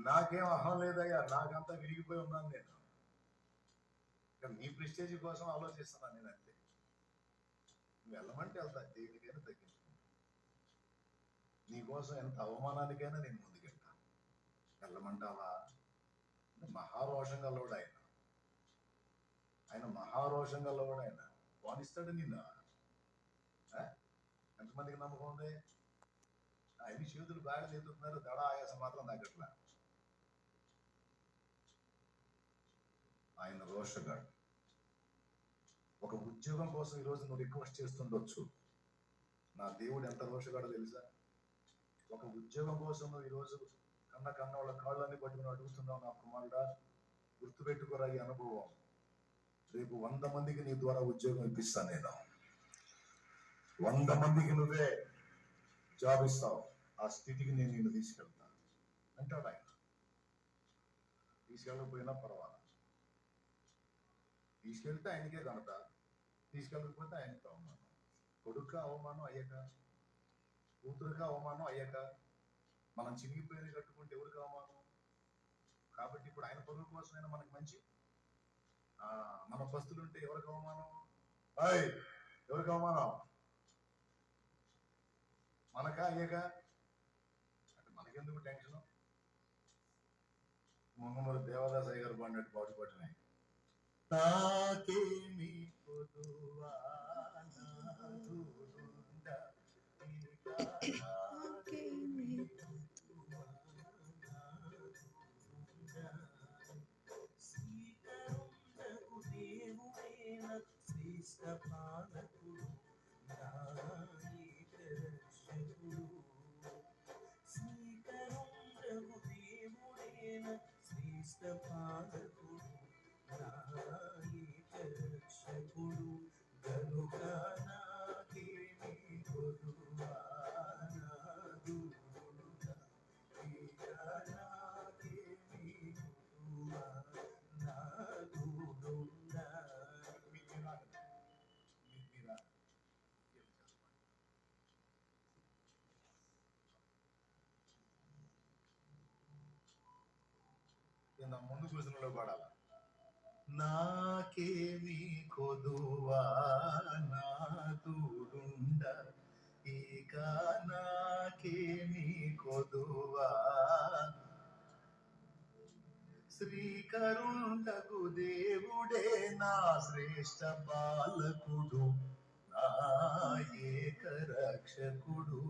నాకేం అహం లేదయ్యా, నాకంతా విరిగిపోయి ఉన్నాను నేను. నీ ప్రెస్టేజ్ కోసం ఆలోచిస్తున్నాను నేను అంతే. నువ్వు వెళ్ళమంటే వెళ్తా, దేనికైనా తగ్గించుకుంటా. నీకోసం ఎంత అవమానానికైనా నేను ముందుకెళ్తా. వెళ్ళమంటావా? మహారోషం గలవాడు ఆయన. ఆయన మహారోషం గలవాడు ఆయన. వానిస్తాడు నిన్న. ఎంతమందికి నమ్మకం ఉంది? ఆయన చేతులు బాగా ఎత్తుతున్నారు, దడ ఆయాసం మాత్రం తగ్గట్లా. ఆయన రోషగాడు. ఒక ఉద్యోగం కోసం ఈరోజు నువ్వు రిక్వెస్ట్ చేస్తుండొచ్చు. నా దేవుడు ఎంత రోషగాడో తెలుసా? ఒక ఉద్యోగం కోసం నువ్వు ఈరోజు కన్న వాళ్ళ కాళ్ళని పట్టుకుని అడుగుతున్నావు, నా కుమారుడా గుర్తుపెట్టుకోరా ఈ అనుభవం. రేపు 100 మందికి నీ ద్వారా ఉద్యోగం ఇప్పిస్తాను నేను. 100 మందికి నువ్వే జాబ్ ఇస్తావు. ఆ స్థితికి నేను నిన్ను తీసుకెళ్తాను అంటాడు ఆయన. తీసుకెళ్ళకపోయినా పర్వాలేదు, తీసుకెళ్తే ఆయనకే ఘనత, తీసుకెళ్ళకపోతే ఆయనకి అవమానం. కొడుకు అవమానం అయ్యాక, కూతురుగా అవమానం అయ్యాక, మనం చినిగిపోయిన కట్టుకుంటే ఎవరికి అవమానం? కాబట్టి ఇప్పుడు ఆయన పరువు కోసమైనా మనకి మంచి మన పస్తులుంటే ఎవరికి అవమానం? ఎవరికి అవమానం? మనకా అయ్యాక? అంటే మనకెందుకు టెన్షన్? మొహమ్మద్ దేవదాసయ్య గారు పాడినట్టు పాటుపడినాయి. నాకేమి పొదువా శ్రీకరుండకు దేవుడైన శ్రేష్ఠ పాలకుడు రక్షకుడు. శ్రీకరుండకు దేవుడైన శ్రేష్ఠ పాలకుడు రక్షకుడు. గనుక నాకేమి కొదువా నాదుడుగా, నాకేమి కొదువా నాదుడుగా. ముందు కూర్చున్నలో పడాలా? నాకేమి కొదువా నాదుడుండ, ఇక నాకేమి కొదువా. శ్రీకరుండకు దేవుడే నా శ్రేష్ఠ బాలకుడు, నా ఏక రక్షకుడు.